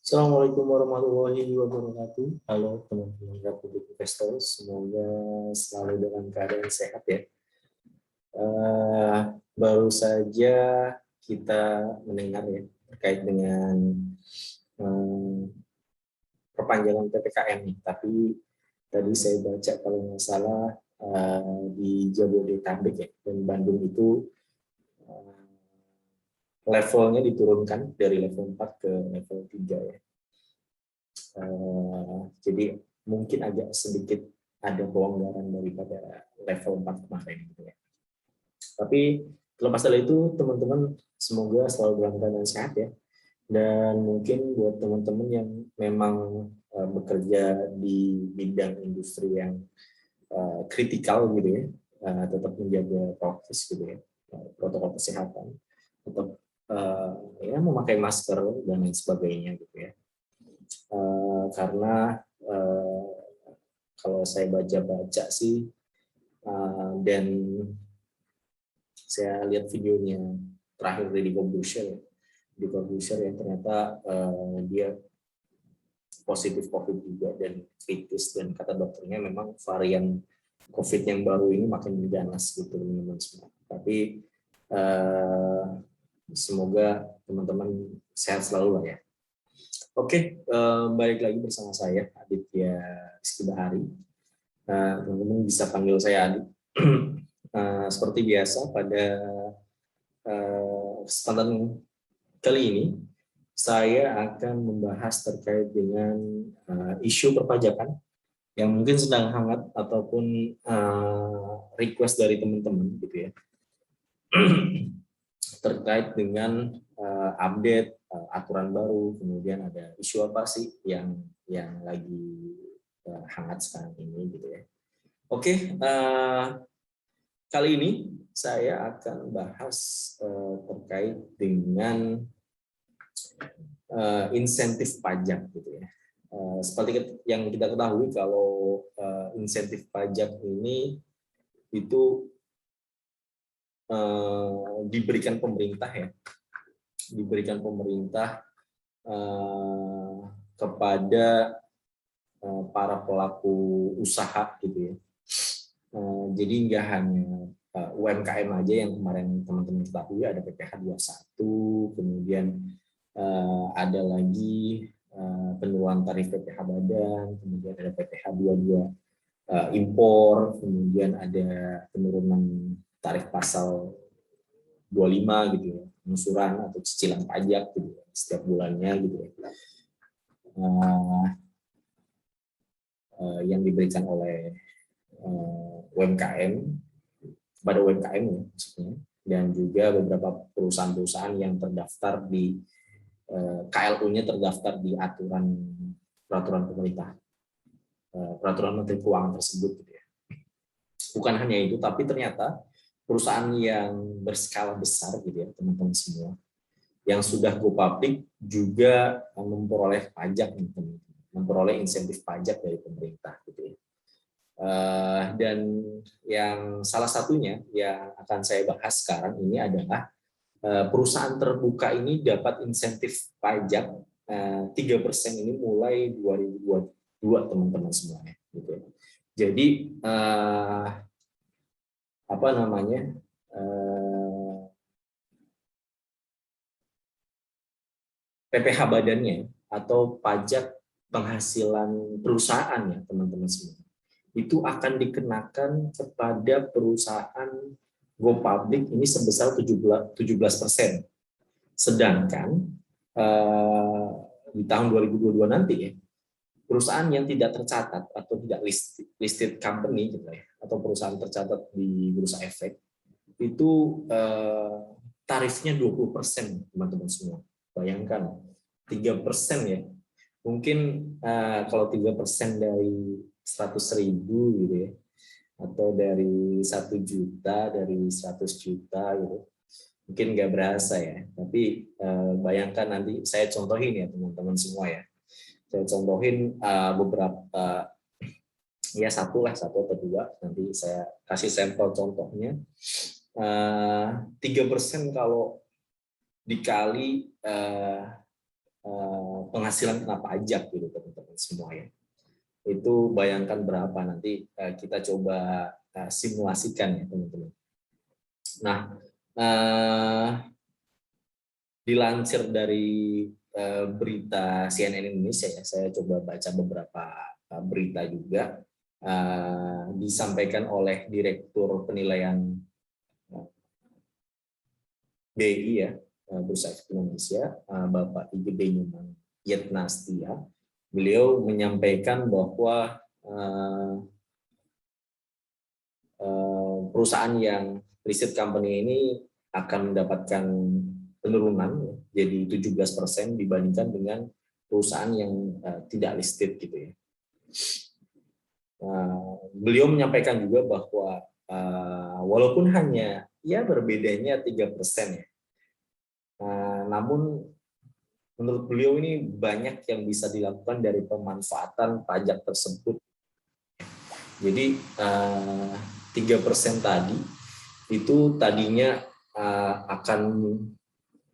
Assalamualaikum warahmatullahi wabarakatuh. Halo teman-teman Republik Investor, semoga selalu dalam keadaan sehat ya. Baru saja kita mendengar ya terkait dengan perpanjangan PPKM nih. Tapi tadi saya baca kalau nggak salah di Jabodetabek ya dan Bandung itu levelnya diturunkan dari level 4 ke level 3 ya. Jadi mungkin agak sedikit ada pelonggaran daripada level 4 kemarin gitu ya. Tapi terlepas dari itu teman-teman semoga selalu dalam keadaan sehat ya. Dan mungkin buat teman-teman yang memang bekerja di bidang industri yang kritikal gitu ya, tetap menjaga prokes gitu ya, protokol kesehatan, tetap ya memakai masker dan lain sebagainya gitu ya. Karena kalau saya baca-baca sih dan saya lihat videonya terakhir dari di Corbusier yang ternyata dia positif COVID juga dan kritis, dan kata dokternya memang varian COVID yang baru ini makin ganas gitu teman-teman semua. Tapi semoga teman-teman sehat selalu lah ya. Oke, balik lagi bersama saya Aditya Rizky Bahari. Teman-teman bisa panggil saya Adit. Seperti biasa pada kesempatan kali ini saya akan membahas terkait dengan isu perpajakan yang mungkin sedang hangat ataupun request dari teman-teman gitu ya. Terkait dengan update aturan baru, kemudian ada isu apa sih yang lagi hangat sekarang ini gitu ya. Oke, kali ini saya akan bahas terkait dengan insentif pajak gitu ya. Seperti yang kita ketahui kalau insentif pajak ini itu diberikan pemerintah ya, kepada para pelaku usaha gitu ya. Jadi nggak hanya UMKM aja yang kemarin teman-teman ketahui, ada PPh 21, kemudian ada lagi penurunan tarif PPh badan, kemudian ada PPh 22 impor, kemudian ada penurunan tarif pasal 25 gitu ya, pengusuran atau cicilan pajak gitu ya, setiap bulannya gitu ya. Yang diberikan oleh UMKM kepada UMKM ya, maksudnya, dan juga beberapa perusahaan-perusahaan yang terdaftar di KLU-nya terdaftar di peraturan pemerintah, peraturan Menteri Keuangan tersebut gitu ya. Bukan hanya itu, tapi ternyata perusahaan yang berskala besar gitu ya teman-teman semua, yang sudah go public juga memperoleh pajak, memperoleh insentif pajak dari pemerintah gitu ya. Dan yang salah satunya yang akan saya bahas sekarang ini adalah perusahaan terbuka ini dapat insentif pajak 3% ini mulai 2022 teman-teman semuanya gitu ya. Jadi PPh badannya atau pajak penghasilan perusahaan ya teman-teman semua, itu akan dikenakan kepada perusahaan go public ini sebesar 17%. Sedangkan di tahun 2022 nanti ya, perusahaan yang tidak tercatat atau tidak listed company gitu ya, atau perusahaan tercatat di Bursa Efek itu tarifnya 20% teman-teman semua. Bayangkan 3% ya. Mungkin kalau 3% dari 100.000 gitu ya, atau dari 1 juta, dari 100 juta gitu, mungkin nggak berasa ya. Tapi bayangkan nanti saya contohin ya teman-teman semua ya. Saya contohin beberapa ya satu atau dua, nanti saya kasih sampel contohnya. 3% kalau dikali penghasilan kena pajak gitu teman-teman semua ya. Itu bayangkan berapa, nanti kita coba simulasikan ya teman-teman. Nah, dilansir dari berita CNN Indonesia ya, saya coba baca beberapa berita juga, disampaikan oleh Direktur Penilaian BI ya, Bursa Efek Indonesia, Bapak Igede Nyoman Yetnastia. Beliau menyampaikan bahwa perusahaan yang listed company ini akan mendapatkan penurunan jadi 17% dibandingkan dengan perusahaan yang tidak listed gitu ya. Beliau menyampaikan juga bahwa walaupun hanya ya berbedanya 3% ya, namun menurut beliau ini banyak yang bisa dilakukan dari pemanfaatan pajak tersebut. Jadi 3% tadi itu tadinya akan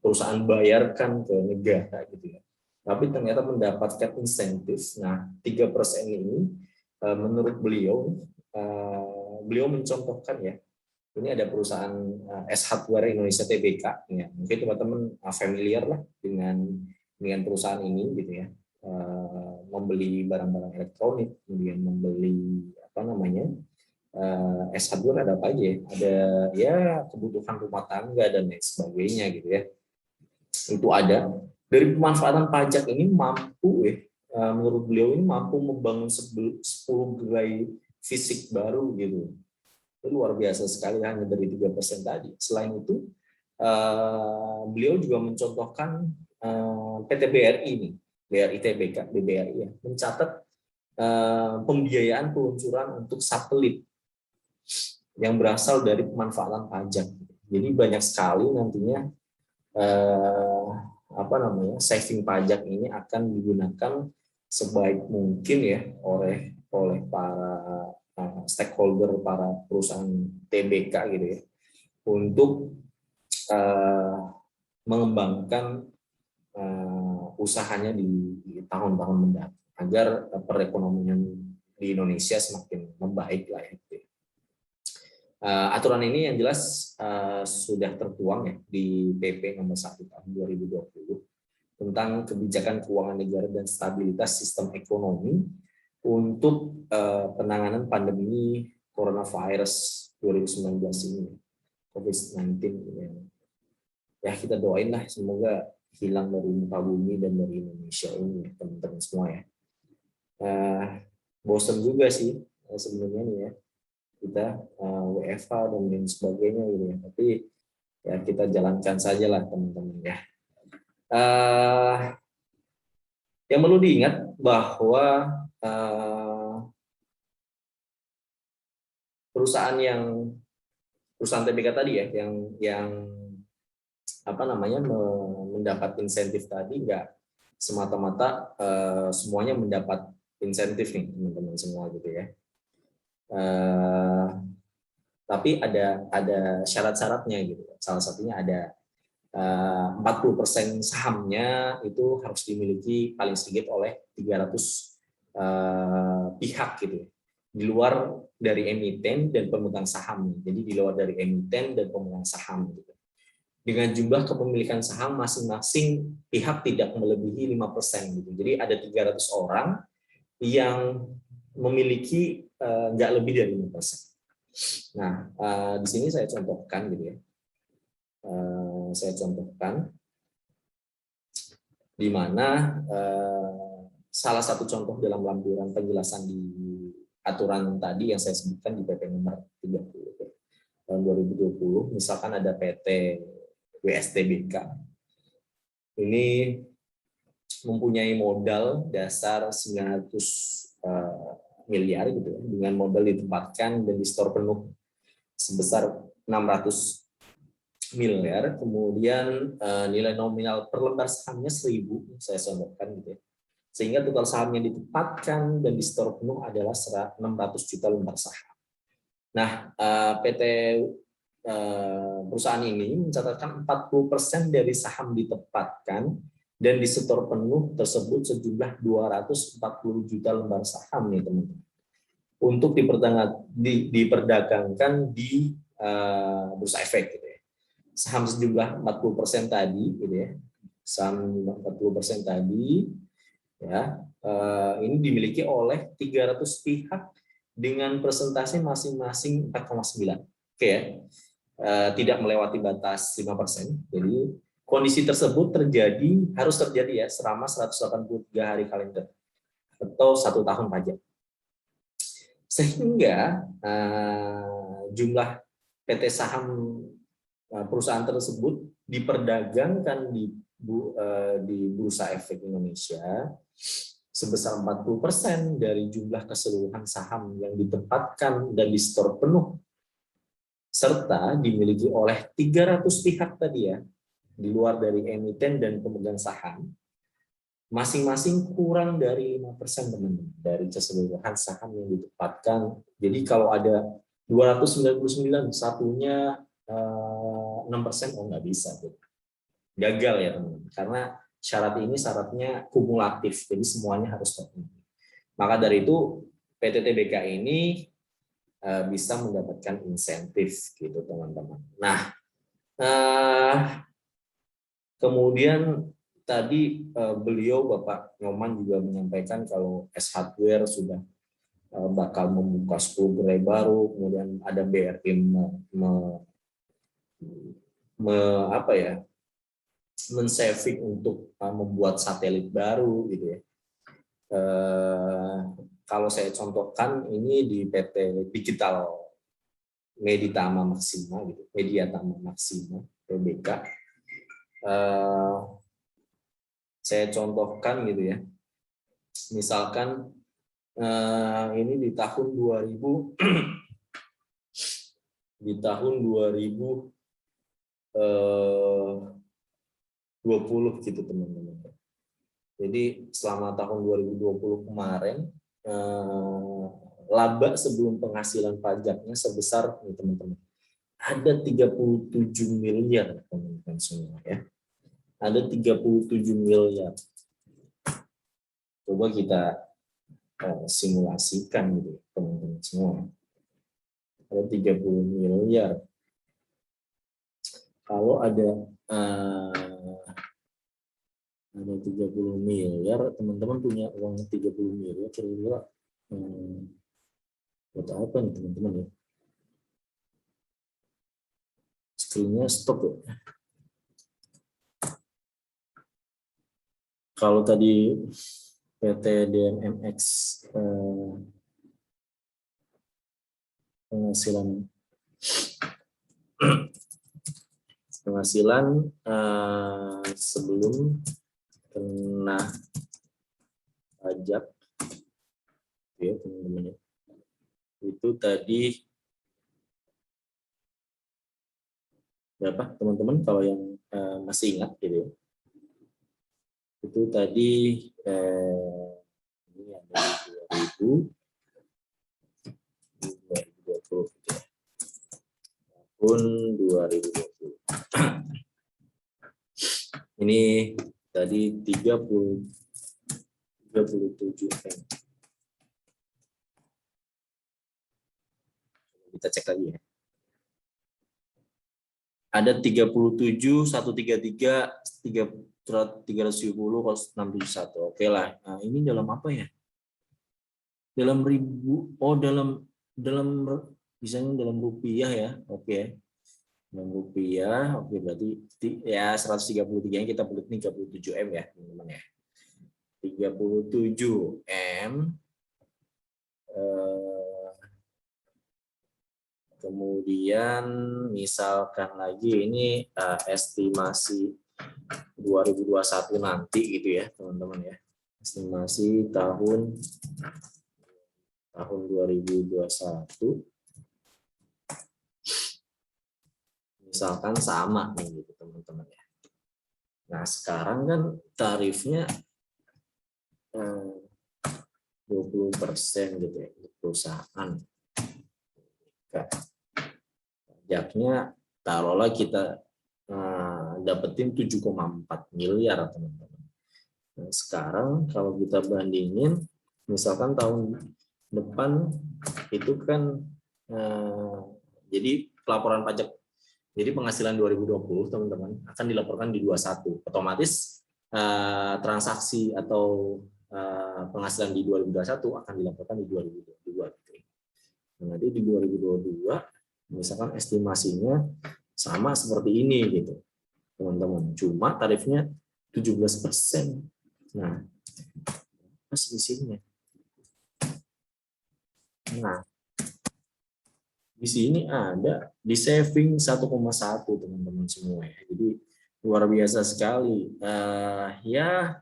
perusahaan bayarkan ke negara gitu ya, tapi ternyata mendapatkan insentif. Nah, 3% ini menurut beliau, beliau mencontohkan ya, ini ada perusahaan S Hardware Indonesia Tbk ya, mungkin teman-teman familiar lah dengan perusahaan ini gitu ya, membeli barang-barang elektronik, kemudian membeli apa namanya, S Hardware ada apa aja ya? Ada ya kebutuhan rumah tangga dan lain sebagainya gitu ya. Itu ada. Dari pemanfaatan pajak ini mampu menurut beliau ini mampu membangun 10 gerai fisik baru gitu. Itu luar biasa sekali hanya dari 3% tadi. Selain itu, beliau juga mencontohkan PT BRI ini, BRI Tbk, BBRI ya, mencatat pembiayaan peluncuran untuk satelit yang berasal dari pemanfaatan pajak. Jadi banyak sekali nantinya saving pajak ini akan digunakan sebaik mungkin ya oleh para stakeholder, para perusahaan Tbk gitu ya, untuk mengembangkan usahanya di tahun-tahun mendatang agar perekonomian di Indonesia semakin membaik lah ya. Aturan ini yang jelas sudah tertuang ya di PP nomor 1 tahun 2020 tentang kebijakan keuangan negara dan stabilitas sistem ekonomi untuk penanganan pandemi coronavirus 2019 ini, COVID-19 ya, kita doain lah semoga hilang dari muka bumi dan dari Indonesia ini teman-teman semua ya. Bosan juga sih sebenarnya nih ya, kita WFH dan lain sebagainya gitu ya, tapi ya kita jalankan saja lah teman-teman ya. Yang perlu diingat bahwa perusahaan Tbk tadi ya, yang apa namanya mendapat insentif tadi nggak semata-mata semuanya mendapat insentif nih teman-teman semua gitu ya. Tapi ada syarat-syaratnya gitu. Salah satunya ada 40% sahamnya itu harus dimiliki paling sedikit oleh 300 pihak gitu ya, di luar dari emiten dan pemegang saham. Jadi di luar dari emiten dan pemegang saham gitu. Dengan jumlah kepemilikan saham masing-masing pihak tidak melebihi 5% gitu. Jadi ada 300 orang yang memiliki nggak lebih dari 5%. Nah, di sini saya contohkan gitu ya. Saya contohkan di mana salah satu contoh dalam lampiran penjelasan di aturan tadi yang saya sebutkan di PP nomor 30 tahun 2020, misalkan ada PT WSTBK. Ini mempunyai modal dasar 900 miliar gitu ya, dengan modal ditempatkan dan di store penuh sebesar 600 miliar, kemudian nilai nominal per lembar sahamnya 1000, saya contohkan gitu ya. Sehingga total saham yang ditempatkan dan di store penuh adalah 600 juta lembar saham. Nah, PT perusahaan ini mencatatkan 40% dari saham ditempatkan dan disetor penuh tersebut sejumlah 240 juta lembar saham nih teman-teman, untuk diperdagangkan di bursa efek gitu ya. Saham sejumlah 40% tadi gitu ya, saham 40% tadi ya, ini dimiliki oleh 300 pihak dengan persentase masing-masing 4,9. Oke ya. Tidak melewati batas 5%. Jadi kondisi tersebut harus terjadi ya selama 183 hari kalender atau 1 tahun pajak. Sehingga jumlah PT saham perusahaan tersebut diperdagangkan di Bursa Efek Indonesia sebesar 40% dari jumlah keseluruhan saham yang ditempatkan dan disetor penuh, serta dimiliki oleh 300 pihak tadi ya, di luar dari emiten dan pemegang saham, masing-masing kurang dari 5% teman-teman dari keseluruhan saham yang ditempatkan. Jadi kalau ada 299, satunya 6%, oh nggak bisa, gagal ya teman-teman, karena syaratnya kumulatif, jadi semuanya harus terpenuhi. Maka dari itu PT TBK ini bisa mendapatkan insentif gitu teman-teman. Nah, kemudian tadi beliau Bapak Nyoman juga menyampaikan kalau S Hardware sudah bakal membuka 10 gerai baru, kemudian ada BRI men-saving untuk membuat satelit baru gitu ya. Kalau saya contohkan ini di PT Digital Meditama Maxima gitu, Mediatama Maxima TBK. Saya contohkan gitu ya. Misalkan ini di tahun 2000 2020 gitu teman-teman. Jadi selama tahun 2020 kemarin laba sebelum penghasilan pajaknya sebesar nih teman-teman, ada 37 miliar teman-teman semua ya. Ada 37 miliar. Coba kita simulasikan gitu teman-teman semua. Ada 30 miliar. Kalau ada 30 miliar, teman-teman punya uang 30 miliar, kira-kira buat apa nih teman-teman ya? Screen-nya stop ya. Kalau tadi PT DMMX penghasilan sebelum kena pajak ya teman-teman ya, itu tadi berapa teman-teman kalau yang masih ingat gitu ya, itu tadi ini ada 2020 gitu ya, tahun 2020 ini tadi 37 M. Kita cek lagi ya. Ada 37, 133, 370, 671. Oke lah. Nah, ini dalam apa ya? Dalam ribu. Oh, dalam misalnya dalam rupiah ya. Oke. Dalam rupiah. Oke, berarti ya 133 yang kita bulat 37 M ya, teman-teman ya. 37 M. Kemudian misalkan lagi ini estimasi 2021 nanti gitu ya teman-teman ya. Estimasi tahun 2021 misalkan sama nih gitu teman-teman ya. Nah, sekarang kan tarifnya 20% gitu ya untuk perusahaan. Pajaknya taruhlah kita dapetin 7,4 miliar teman-teman. sekarang kalau kita bandingin, misalkan tahun depan itu kan jadi pelaporan pajak, jadi penghasilan 2020 teman-teman akan dilaporkan di 21, otomatis transaksi atau penghasilan di 2021 akan dilaporkan di 2022 gitu. Nah, nanti di 2022 misalkan estimasinya sama seperti ini gitu teman-teman, cuma tarifnya 17%. Nah, apa selisihnya? Nah, di sini ada di saving 1,1 teman-teman semua ya. Jadi luar biasa sekali. Ya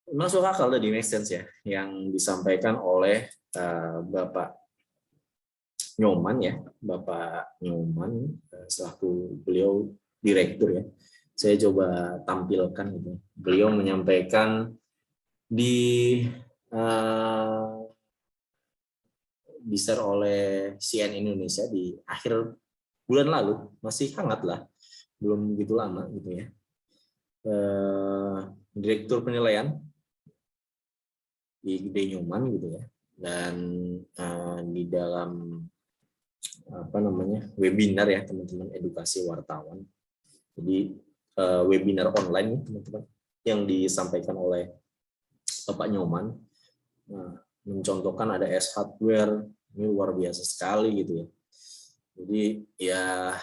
masuk akal tadi, make sense ya yang disampaikan oleh Bapak Nyoman ya, Bapak Nyoman selaku beliau direktur ya. Saya coba tampilkan gitu. Beliau menyampaikan di di-share oleh CNN Indonesia di akhir bulan lalu, masih hangat lah, belum begitu lama gitu ya. Direktur penilaian di Nyoman gitu ya, dan di dalam webinar ya teman-teman, edukasi wartawan. Jadi webinar online teman-teman yang disampaikan oleh Bapak Nyoman, mencontohkan ada S hardware, ini luar biasa sekali gitu ya. Jadi ya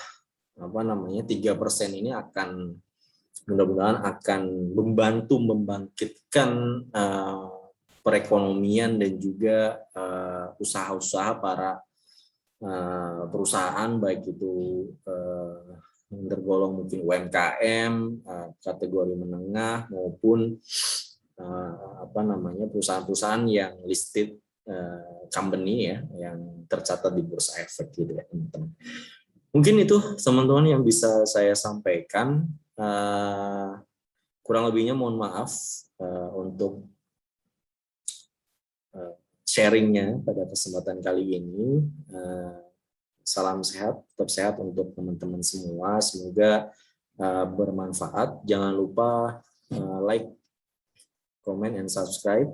3% ini akan mudah-mudahan akan membantu membangkitkan perekonomian dan juga usaha-usaha para perusahaan, baik itu yang tergolong mungkin UMKM, kategori menengah, maupun perusahaan-perusahaan yang listed company ya, yang tercatat di Bursa Efek gitu ya teman-teman. Mungkin itu teman-teman yang bisa saya sampaikan. Kurang lebihnya mohon maaf untuk sharingnya pada kesempatan kali ini. Salam sehat, tetap sehat untuk teman-teman semua. Semoga bermanfaat. Jangan lupa like, comment, and subscribe,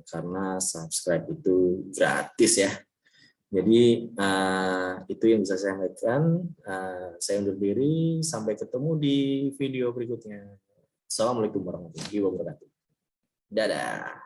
karena subscribe itu gratis ya. Jadi itu yang bisa saya sampaikan. Saya undur diri, sampai ketemu di video berikutnya. Assalamualaikum warahmatullahi wabarakatuh. Dadah.